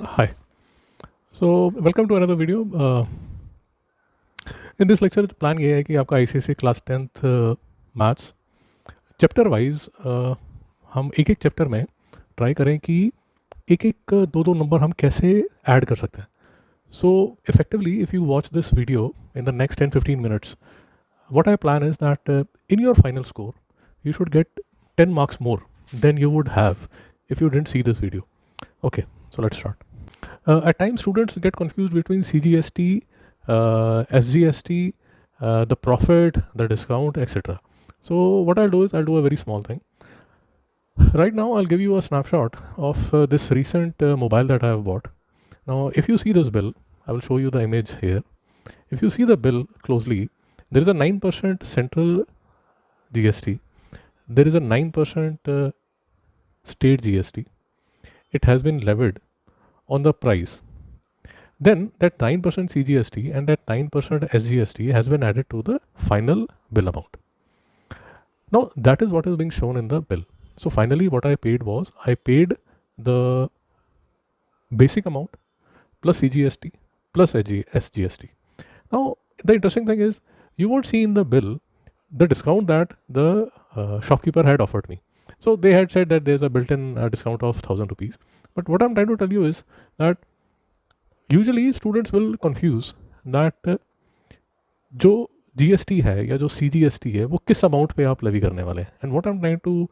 Hi. So welcome to another video. In this lecture plan ये है कि आपका ICSE class 10th maths chapter wise हम एक एक चैप्टर में ट्राई करें कि एक एक दो दो नंबर हम कैसे ऐड कर सकते हैं. So effectively if you watch this video in the next 10-15 minutes, what I plan is that in your final score you should get 10 marks more than you would have if you didn't see this video. Okay, so let's start. At times, students get confused between CGST, SGST, the profit, the discount, etc. So what I'll do is I'll do a very small thing. Right now, I'll give you a snapshot of this recent mobile that I have bought. Now, if you see this bill, I will show you the image here. If you see the bill closely, there is a 9% central GST. There is a 9% state GST. It has been levied on the price. Then that 9% CGST and that 9% SGST has been added to the final bill amount. Now that is what is being shown in the bill. So finally what I paid was, I paid the basic amount plus CGST plus SGST. Now the interesting thing is, you won't see in the bill the discount that the shopkeeper had offered me. So they had said that there's a built-in discount of 1000 rupees. But what I'm trying to tell you is that usually students will confuse that जो GST है या जो CGST है वो किस amount पे आप levy करने वाले हैं. And what I am trying to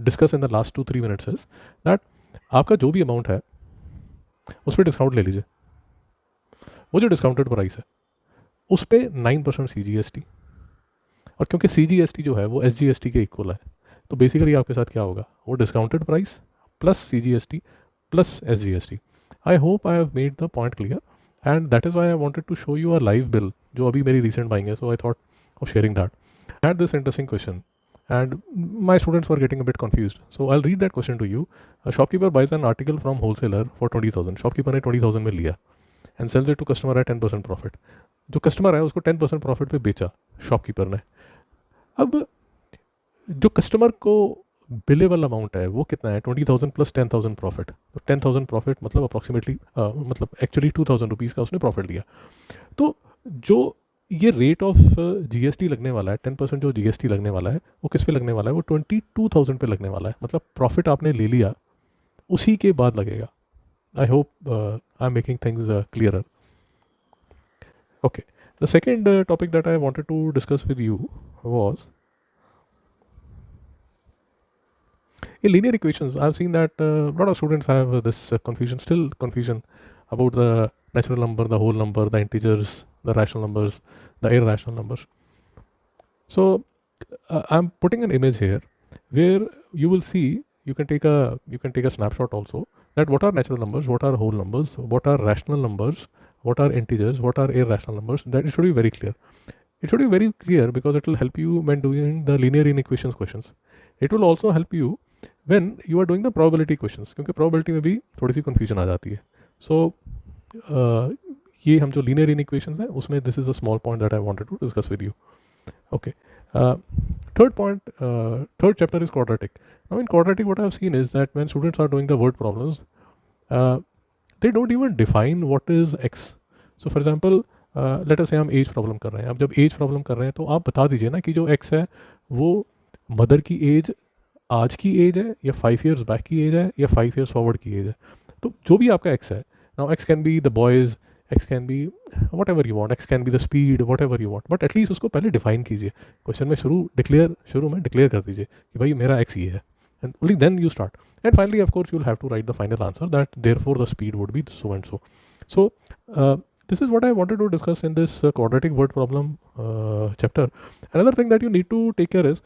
discuss in the last 2-3 minutes is that आपका जो भी अमाउंट है उस पर डिस्काउंट ले लीजिए. वो जो डिस्काउंटेड प्राइस है उस पर 9% CGST, और क्योंकि CGST जो है वो SGST के इक्वल है, तो बेसिकली आपके साथ क्या होगा, वो discounted price plus CGST plus SGST. I hope I have made the point clear, and that is why I wanted to show you a live bill जो अभी मेरी recent buying है, so I thought of sharing that. I had this interesting question and my students were getting a bit confused, so I'll read that question to you. A shopkeeper buys an article from wholesaler for 20,000. shopkeeper ने 20,000 में लिया and sells it to customer at 10% profit. जो customer है उसको 10% profit पे बेचा shopkeeper ने. अब जो कस्टमर को बिलेबल अमाउंट है वो कितना है, 20,000 प्लस 10,000 प्रॉफिट. तो 10,000 प्रॉफिट मतलब अप्रॉक्सीमेटली मतलब एक्चुअली 2,000 रुपीज़ का उसने प्रॉफिट लिया. तो जो ये रेट ऑफ जीएसटी लगने वाला है, 10% जो जीएसटी लगने वाला है वो किस पे लगने वाला है, वो 22,000 पे लगने वाला है. मतलब प्रॉफिट आपने ले लिया उसी के बाद लगेगा. I hope I am making things clearer. Okay, the second topic that I wanted to discuss with you was in linear equations. I've seen that a lot of students have this confusion about the natural number, the whole number, the integers, the rational numbers, the irrational numbers. So I'm putting an image here where you will see, you can take a snapshot also, that what are natural numbers, what are whole numbers, what are rational numbers, what are integers, what are irrational numbers. That it should be very clear. It should be very clear because it will help you when doing the linear inequations questions. It will also help you when you are doing the probability questions, क्योंकि probability में भी थोड़ी सी confusion आ जाती है. So ये हम जो linear inequations हैं उसमें this is a small point that I wanted to discuss with you. Okay. Third point, third chapter is quadratic. Now in quadratic what I have seen is that when students are doing the word problems, they don't even define what is x. So for example, let us say हम as problem कर रहे हैं. अब जब as problem कर रहे हैं तो आप बता दीजिए ना कि जो एक्स है वो मदर की एज आज की एज है या 5 years बैक की एज है या 5 years फॉरवर्ड की एज है. तो जो भी आपका एक्स है, now x can be the boys, x can be what ever you want, x can be the speed, what ever you want, but at least उसको पहले डिफाइन कीजिए. क्वेश्चन में शुरू में डिक्लेयर कर दीजिए कि भाई मेरा एक्स ये है, and only then you start. And finally, of course, you'll have to write the final answer that therefore the speed would be so and so. So this is what I wanted to discuss in this quadratic word problem chapter. Another thing that you need to take care is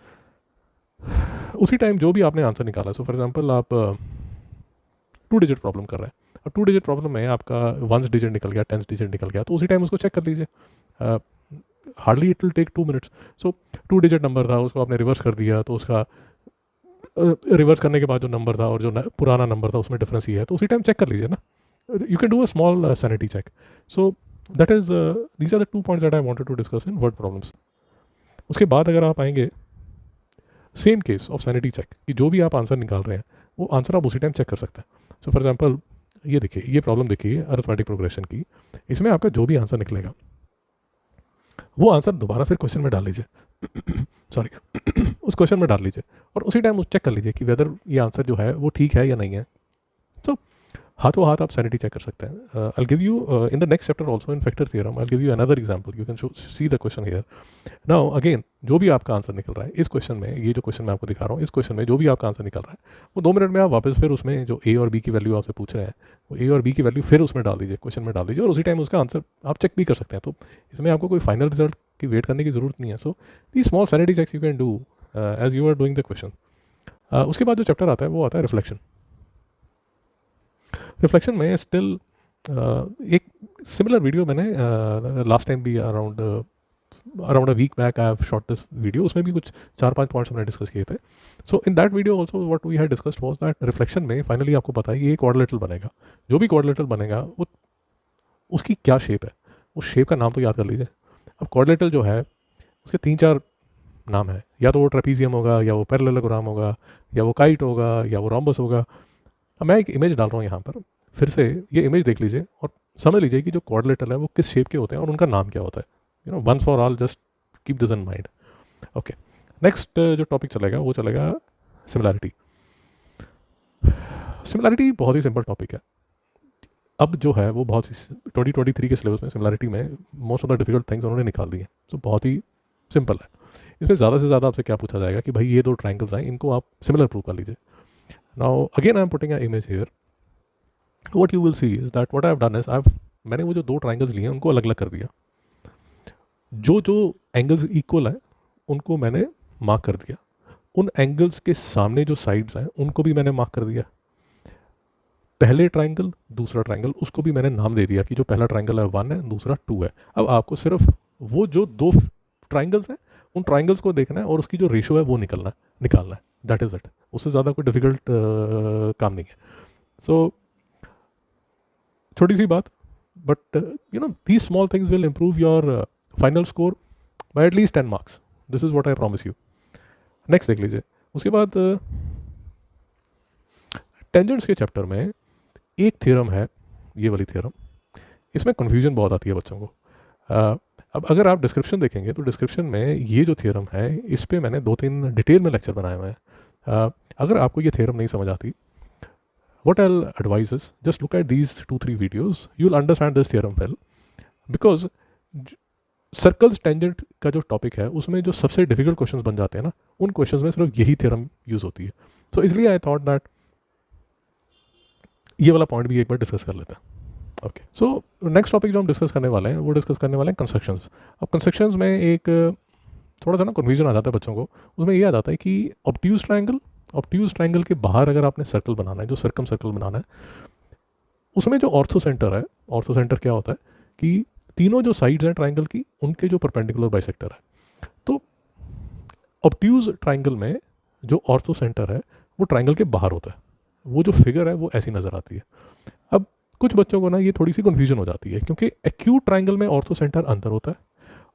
उसी time जो भी आपने answer निकाला. So for example आप 2 digit problem कर रहे हैं. अब 2 digit प्रॉब्लम में आपका 1st digit निकल गया, 10th digit निकल गया, तो उसी टाइम उसको चेक कर लीजिए. Hardly it will take 2 minutes. So 2 digit number था, उसको आपने रिवर्स कर दिया, तो उसका रिवर्स करने के बाद जो नंबर था और जो पुराना नंबर था उसमें डिफरेंस ही है, तो उसी टाइम चेक कर लीजिए ना. You can do a small sanity check. So that is these are the 2 points that I wanted to discuss in word problems. उसके बाद अगर आप आएंगे same case of sanity check, कि जो भी आप आंसर निकाल रहे हैं वो आंसर आप उसी टाइम चेक कर सकते हैं. सो फॉर एग्जांपल ये देखिए, ये प्रॉब्लम देखिए अरिथमेटिक प्रोग्रेशन की। इसमें आपका जो भी आंसर निकलेगा वो आंसर दोबारा फिर क्वेश्चन में डाल लीजिए सॉरी उस क्वेश्चन में डाल लीजिए और उसी टाइम चेक कर लीजिए कि वेदर ये आंसर जो है वो ठीक है या नहीं है। तो हाथों हाथ आप सैनिटी चेक कर सकते हैं। I give you in the next chapter also in factor theorem I give you another example, you can see the question here. Now again जो भी आपका आंसर निकल रहा है इस क्वेश्चन में, ये जो क्वेश्चन मैं आपको दिखा रहा हूँ, इस क्वेश्चन में जो भी आपका आंसर निकल रहा है वो 2 मिनट में आप वापस फिर उसमें जो ए और बी की वैल्यू आपसे पूछ रहे हैं वो ए और बी की वैल्यू फिर उसमें डाल दीजिए, क्वेश्चन में डाल दीजिए और उसी टाइम उसका आंसर आप चेक भी कर सकते हैं। तो इसमें आपको कोई फाइनल रिजल्ट की वेट करने की ज़रूरत नहीं है। So the small sanity checks you can do as you are doing the question. उसके बाद जो चैप्टर आता है वो आता है रिफ्लेक्शन। रिफ्लेक्शन में स्टिल एक सिमिलर वीडियो मैंने लास्ट टाइम भी around a week back I have shot this video, उसमें भी कुछ 4-5 पॉइंट्स हमने डिस्कस किए थे। So in that video also what we had discussed was that reflection में फाइनली आपको पता है कि ये क्वाड्रिलेटरल बनेगा। जो भी क्वाड्रिलेटरल बनेगा वो उसकी क्या शेप है, उस शेप का नाम तो याद कर लीजिए। अब क्वाड्रिलेटरल जो है उसके 3-4 नाम है, या तो वो ट्रेपीजियम होगा, या वो पैरेललोग्राम होगा, या वो काइट होगा, या वो रोम्बस होगा। अब मैं एक इमेज डाल रहा हूँ यहाँ पर, फिर से ये इमेज देख लीजिए और समझ लीजिए कि जो क्वाड्रिलेटरल है वो किस शेप के होते हैं और उनका नाम क्या होता है। You know, once for all just keep this in mind. Okay, next जो टॉपिक चलेगा वो चलेगा सिमिलैरिटी। सिमिलैरिटी बहुत ही सिंपल टॉपिक है। अब जो है वो बहुत ही 2023 के सिलेबस में सिमिलैरिटी में most of the difficult things उन्होंने निकाल दी हैं। सो बहुत ही सिंपल है। इसमें ज़्यादा से ज़्यादा आपसे क्या पूछा जाएगा कि भाई ये 2 ट्राइंगल्स हैं, इनको आप सिमिलर प्रूव कर लीजिए। Now again I am putting a image here, what you will see is that what I have done is मैंने वो जो 2 ट्राइंगल्स लिए हैं उनको अलग अलग कर दिया। जो जो एंगल्स इक्वल हैं उनको मैंने मार्क कर दिया, उन एंगल्स के सामने जो साइड्स हैं उनको भी मैंने मार्क कर दिया। पहले ट्राइंगल दूसरा ट्राइंगल उसको भी मैंने नाम दे दिया कि जो पहला ट्राइंगल है 1 है, दूसरा 2 है। अब आपको सिर्फ वो जो 2 ट्राइंगल्स हैं उन ट्राइंगल्स को देखना है और उसकी जो रेशो है वो निकालना है। That is it. उससे ज़्यादा कोई डिफिकल्ट काम नहीं है। सो छोटी सी बात, but you know these small things will improve your final score bye at least 10 marks. This is what I promise you. Next देख लीजिए। उसके बाद टेंजेंट्स के चैप्टर में एक थ्योरम है, ये वाली थ्योरम, इसमें कन्फ्यूजन बहुत आती है बच्चों को। अब अगर आप डिस्क्रिप्शन देखेंगे तो डिस्क्रिप्शन में ये जो थ्योरम है इस पर मैंने 2-3 डिटेल में लेक्चर बनाए हुए हैं। अगर आपको ये थ्योरम नहीं समझ आती, what I'll advise is just look at these 2-3 videos, you'll understand this theorem well, because circles tangent का जो टॉपिक है उसमें जो सबसे डिफिकल्ट क्वेश्चंस बन जाते हैं ना, उन क्वेश्चंस में सिर्फ यही थ्योरम यूज़ होती है। सो इसलिए आई थॉट दैट ये वाला पॉइंट भी एक बार डिस्कस कर लेते हैं। ओके, सो नेक्स्ट टॉपिक जो हम डिस्कस करने वाले हैं वो डिस्कस करने वाले हैं कंस्ट्रक्शंस। अब कंस्ट्रक्शंस में एक थोड़ा सा ना कन्फ्यूजन आ जाता है बच्चों को। उसमें ये आ जाता है कि ऑब्ट्यूज ट्रायंगल के बाहर अगर आपने सर्कल बनाना है, जो सर्कम सर्कल बनाना है, उसमें जो ऑर्थो सेंटर है, ऑर्थो सेंटर क्या होता है कि तीनों जो साइड्स हैं ट्रायंगल की उनके जो परपेंडिकुलर बाइसेक्टर है। तो ऑब्ट्यूज ट्रायंगल में जो ऑर्थो सेंटर है वो ट्रायंगल के बाहर होता है। वो जो फिगर है वो ऐसी नज़र आती है। अब कुछ बच्चों को ना ये थोड़ी सी कन्फ्यूजन हो जाती है क्योंकि एक्यूट ट्रायंगल में ऑर्थो सेंटर अंदर होता है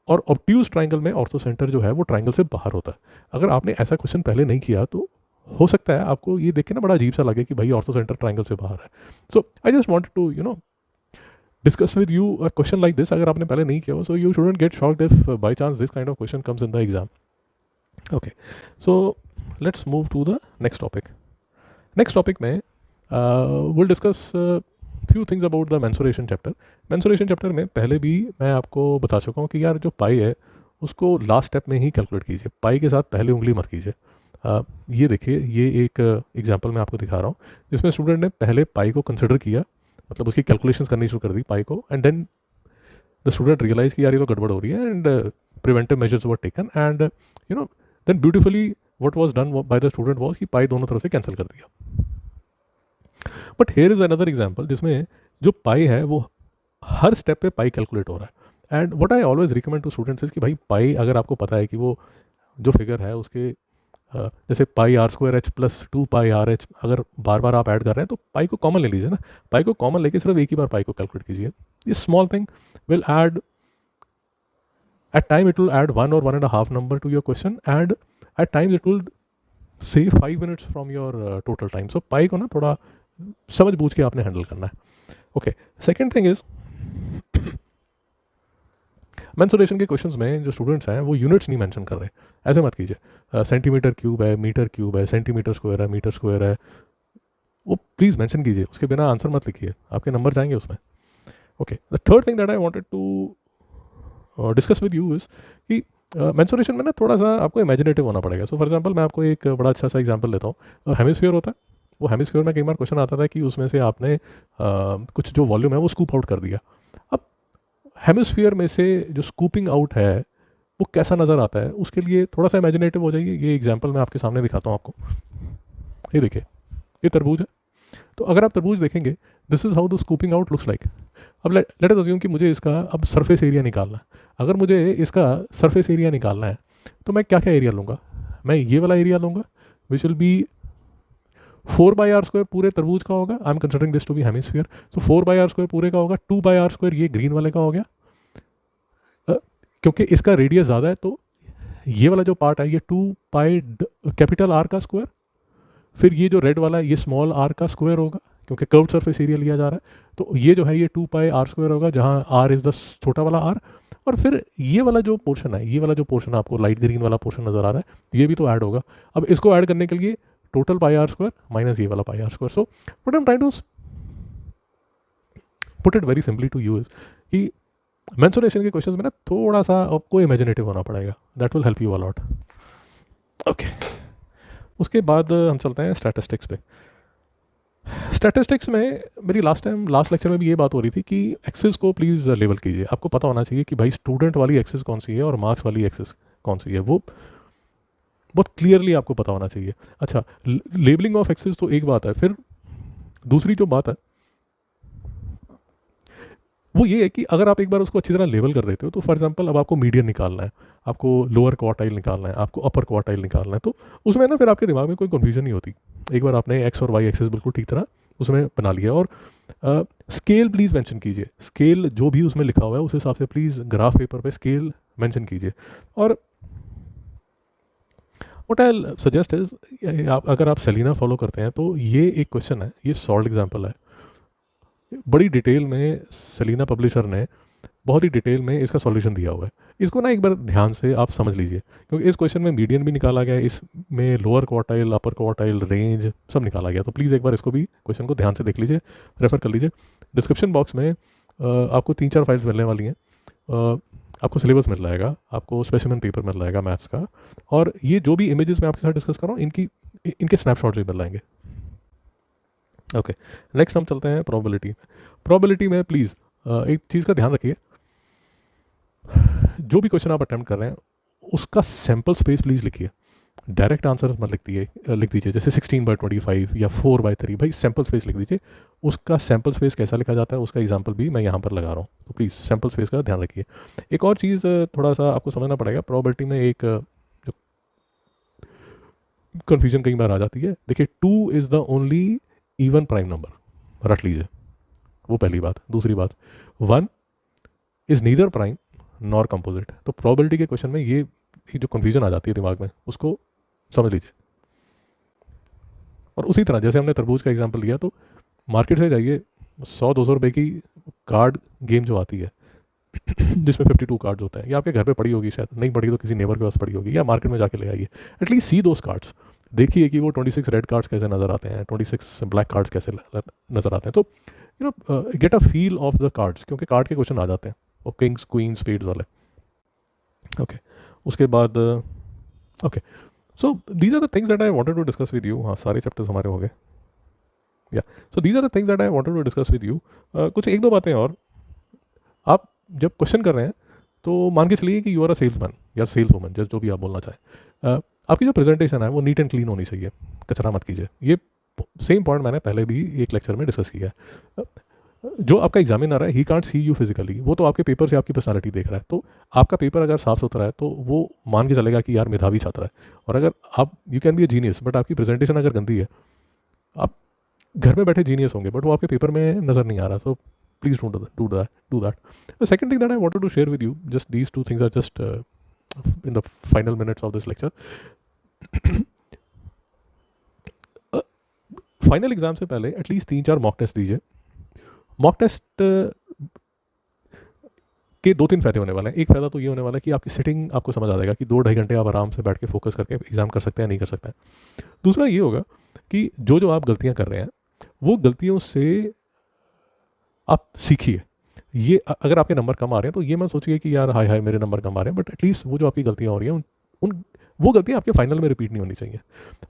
और ऑब्ट्यूज ट्रायंगल में ऑर्थो सेंटर जो है वो ट्रायंगल से बाहर होता है। अगर आपने ऐसा क्वेश्चन पहले नहीं किया तो हो सकता है आपको ये देख के ना बड़ा अजीब सा लगे कि भाई ऑर्थो सेंटर ट्रायंगल से बाहर है। So I just wanted to discuss with you a question like this. अगर आपने पहले नहीं किया हो, so you shouldn't get shocked if by chance this kind of question comes in the exam. Okay, so let's move to the next topic. Next topic में will discuss few things about the mensuration chapter. Mensuration chapter में पहले भी मैं आपको बता चुका हूँ कि यार जो पाई है उसको लास्ट स्टेप में ही कैलकुलेट कीजिए, पाई के साथ पहले उंगली मत कीजिए। ये देखिए, ये एक एग्जांपल मैं आपको दिखा रहा हूँ जिसमें स्टूडेंट ने पहले पाई को कंसिडर किया, मतलब उसकी कैलकुलेशंस करनी शुरू कर दी पाई को, and then the student realise कि यार ये तो गड़बड़ हो रही है, and preventive measures were taken, and then beautifully what was done by the student was कि पाई दोनों तरफ से कैंसिल कर दिया। But here is another example जिसमें जो पाई है वो हर स्टेप पे पाई कैलकुलेट हो रहा है। And what I always recommend to students is कि भाई पाई अगर आपको पता है कि वो जो फिगर है उसके जैसे pi r square h plus 2 pi r h अगर बार बार आप ऐड कर रहे हैं तो पाई को कॉमन ले लीजिए ना। पाई को कॉमन लेके सिर्फ एक ही बार पाई को कैलकुलेट कीजिए। ये small thing will add at time, it will add 1 or 1.5 number to your question, and at times it will save 5 minutes from your total time. So pi को ना थोड़ा समझ बूझ के आपने हैंडल करना है। Okay, second thing is mensuration के क्वेश्चंस में जो स्टूडेंट्स हैं वो यूनिट्स नहीं मेंशन कर रहे। ऐसे मत कीजिए, सेंटीमीटर क्यूब है, मीटर क्यूब है, सेंटीमीटर स्क्वायर है, मीटर स्क्वायर है, वो प्लीज़ मेंशन कीजिए, उसके बिना आंसर मत लिखिए, आपके नंबर जाएंगे उसमें। Okay, the third thing that I wanted to discuss with you is कि मेंसुरेशन में ना थोड़ा सा आपको इमेजिनेटिव होना पड़ेगा। सो फॉर एग्जांपल मैं आपको एक बड़ा अच्छा सा एग्जांपल देता हूँ। हेमिस्फीयर होता है, वो हेमिस्फीयर में कई बार क्वेश्चन आता था कि उसमें से आपने कुछ जो वॉल्यूम है वो स्कूप आउट कर दिया। अब हेमिस्फीयर में से जो स्कूपिंग आउट है वो कैसा नज़र आता है, उसके लिए थोड़ा सा इमेजिनेटिव हो जाइए। ये एग्जाम्पल मैं आपके सामने दिखाता हूँ आपको। ये देखिए, ये तरबूज है। तो अगर आप तरबूज देखेंगे, this is how the scooping out looks like. अब लेट अस अज्यूम कि मुझे इसका अब सरफेस एरिया निकालना है। अगर मुझे इसका सरफेस एरिया निकालना है तो मैं क्या क्या एरिया लूँगा? मैं ये वाला एरिया लूँगा विच विल बी 4/r² पूरे तरबूज का होगा। I am considering this to be hemisphere. तो 4/r² पूरे का होगा, 2/r² ये ग्रीन वाले का हो गया। क्योंकि इसका रेडियस ज़्यादा है तो ये वाला जो पार्ट है ये 2 पाई कैपिटल आर का स्क्वायर, फिर ये जो रेड वाला है ये स्मॉल आर का स्क्वायर होगा क्योंकि कर्व सरफेस एरिया लिया जा रहा है। तो ये जो है ये 2 पाई r² होगा जहाँ आर इज़ द छोटा वाला आर। और फिर ये वाला जो पोर्शन है, ये वाला जो पोर्शन आपको लाइट ग्रीन वाला पोर्शन नज़र आ रहा है, ये भी तो ऐड होगा। अब इसको ऐड करने के लिए टोटल πr² माइनस ये वाला πr²। So what I am trying to put it very simply to you is कि मेंसुरेशन के क्वेश्चंस में ना थोड़ा सा आपको इमेजिनेटिव होना पड़ेगा, that will help you a lot. Okay, उसके बाद हम चलते हैं स्टैटिस्टिक्स पे। स्टैटिस्टिक्स में मेरी लास्ट लेक्चर में भी ये बात हो रही थी कि एक्सेस को प्लीज़ लेबल कीजिए। आपको पता होना चाहिए कि भाई स्टूडेंट वाली एक्सेस कौन सी है और मार्क्स वाली एक्सेस कौन सी है, वो बहुत क्लियरली आपको पता होना चाहिए। अच्छा, लेबलिंग ऑफ एक्सेस तो एक बात है, फिर दूसरी जो बात है वो ये है कि अगर आप एक बार उसको अच्छी तरह लेबल कर देते हो, तो फॉर एग्जांपल अब आपको मीडियन निकालना है, आपको लोअर क्वार्टाइल निकालना है, आपको अपर क्वार्टाइल निकालना है, तो उसमें ना फिर आपके दिमाग में कोई कन्फ्यूजन नहीं होती। एक बार आपने एक्स और वाई एक्सेस बिल्कुल ठीक तरह उसमें बना लिया। और स्केल प्लीज़ मेंशन कीजिए, स्केल जो भी उसमें लिखा हुआ है उस हिसाब से प्लीज़ ग्राफ पेपर पे स्केल मेंशन कीजिए। और व्हाट आई सजेस्ट इज, अगर आप सेलिना फॉलो करते हैं तो ये एक क्वेश्चन है, ये सॉल्व एग्जाम्पल है, बड़ी डिटेल में सेलिना पब्लिशर ने बहुत ही डिटेल में इसका सॉल्यूशन दिया हुआ है। इसको ना एक बार ध्यान से आप समझ लीजिए, क्योंकि इस क्वेश्चन में मीडियन भी निकाला गया है, इसमें लोअर क्वार्टाइल, अपर क्वार्टाइल, रेंज सब निकाला गया। तो प्लीज़ एक बार इसको भी क्वेश्चन को ध्यान से देख लीजिए, रेफर कर लीजिए। डिस्क्रिप्शन बॉक्स में आपको 3-4 फाइल्स मिलने वाली हैं। आपको सिलेबस मिल जाएगा, आपको स्पेसिमेन पेपर मिल जाएगा मैथ्स का, और ये जो भी इमेजेस मैं आपके साथ डिस्कस कर रहा हूँ इनके स्नैपशॉट्स भी मिल जाएंगे। ओके, नेक्स्ट हम चलते हैं प्रोबेबिलिटी में। प्रोबेबिलिटी में प्लीज़ एक चीज़ का ध्यान रखिए, जो भी क्वेश्चन आप अटेम्प्ट कर रहे हैं उसका सैम्पल स्पेस प्लीज़ लिखिए। डायरेक्ट आंसर मत लिख दीजिए जैसे 16/25 या 4/3। भाई सैम्पल स्पेस लिख दीजिए। उसका सैम्पल स्पेस कैसा लिखा जाता है उसका एग्जांपल भी मैं यहाँ पर लगा रहा हूँ, तो प्लीज़ सैम्पल स्पेस का ध्यान रखिए। एक और चीज़ थोड़ा सा आपको समझना पड़ेगा, प्रोबेबिलिटी में एक जो कन्फ्यूजन कई बार आ जाती है। देखिए, 2 is the only even prime number, रख लीजिए, वो पहली बात। दूसरी बात, 1 is neither prime nor composite. तो प्रोबेबिलिटी के क्वेश्चन में ये जो कन्फ्यूजन आ जाती है दिमाग में, उसको समझ लीजिए। और उसी तरह जैसे हमने तरबूज का एग्जांपल लिया, तो मार्केट से जाइए, 100-200 रुपये की कार्ड गेम जो आती है जिसमें 52 कार्ड्स होते हैं, या आपके घर पे पड़ी होगी, शायद नहीं पड़ी तो किसी नेबर के पास पड़ी होगी, या मार्केट में जाके ले आइए। एटलीस्ट सी दोस कार्ड्स, देखिए कि वो 26 रेड कार्ड्स कैसे नज़र आते हैं, 26 ब्लैक कार्ड्स कैसे नज़र आते हैं। तो you know get a feel of the cards, क्योंकि कार्ड के क्वेश्चन आ जाते हैं और किंग्स, क्वीन, स्पेड्स वाले। ओके, उसके बाद okay, so these are the things that I wanted to discuss with you. हाँ, सारे चैप्टर्स हमारे हो गए। या so these are the things that I wanted to discuss with you. कुछ एक दो बातें और, आप जब क्वेश्चन कर रहे हैं तो मान के चलिए कि यू आर अ सेल्समैन या सेल्स वूमन, जो भी आप बोलना चाहें। आपकी जो प्रेजेंटेशन है वो नीट एंड क्लीन होनी चाहिए, कचरा मत कीजिए। ये सेम पॉइंट मैंने पहले भी एक लेक्चर में डिस्कस किया है। जो आपका एग्जामिनर है, he can't see you physically, वो तो आपके पेपर से आपकी पर्सनालिटी देख रहा है। तो आपका पेपर अगर साफ सुथरा है तो वो मान के चलेगा कि यार मेधावी छात्र है। और अगर आप, you can be A genius, but आपकी प्रेजेंटेशन अगर गंदी है, आप घर में बैठे जीनियस होंगे बट वो आपके पेपर में नज़र नहीं आ रहा। So please do that. The second thing that I wanted to share with you, just these two things are just in the final minutes of this lecture. Final exam से पहले at least 3-4 mock test दीजिए। Mock test के 2-3 फ़ायदे होने वाले हैं। एक फ़ायदा तो ये होने वाला है कि आपकी सिटिंग आपको समझ आ जाएगा कि 2 ढाई घंटे आप आराम से बैठ के फोकस करके एग्ज़ाम कर सकते हैं, नहीं कर सकते हैं। दूसरा ये होगा कि जो आप गलतियाँ कर रहे हैं, वो गलतियों से आप सीखिए। ये अगर आपके नंबर कम आ रहे हैं तो ये मत सोचिए कि यार हाय हाय मेरे नंबर कम आ रहे हैं, बट एटलीस्ट वो जो आपकी गलतियाँ हो रही हैं उन वो गलतियाँ आपके फाइनल में रिपीट नहीं होनी चाहिए।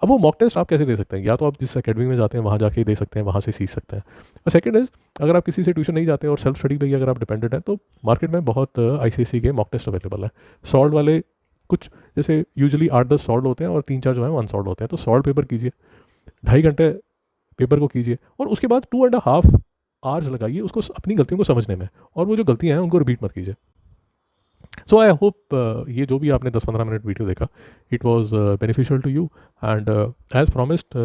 अब वो मॉक टेस्ट आप कैसे दे सकते हैं? या तो आप जिस अकेडमी में जाते हैं वहाँ जाके दे सकते हैं, वहाँ से सीख सकते हैं। और सेकंड इज़, अगर आप किसी से ट्यूशन नहीं जाते और सेल्फ स्टडी पे ही अगर आप डिपेंडेंट हैं, तो मार्केट में बहुत आईसीएसई के मॉक टेस्ट अवेलेबल है। सॉल्व वाले कुछ जैसे यूजुअली 8-10 सॉल्व होते हैं और 3-4 जो है अनसॉल्व होते हैं। तो सॉल्व पेपर कीजिए, 2.5 घंटे पेपर को कीजिए और उसके बाद 2.5 आवर्स लगाइए उसको अपनी गलतियों को समझने में, और वो जो गलतियाँ हैं उनको रिपीट मत कीजिए। सो आई होप ये जो भी आपने 10-15 मिनट वीडियो देखा, it was beneficial to you, and as promised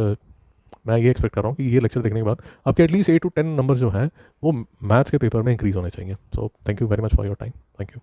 मैं ये एक्सपेक्ट कर रहा हूँ कि ये लेक्चर देखने के बाद आपके एटलीस्ट 8 to 10 नंबर जो हैं वो मैथ्स के पेपर में इंक्रीज़ होने चाहिए। So thank you very much for your time. Thank you.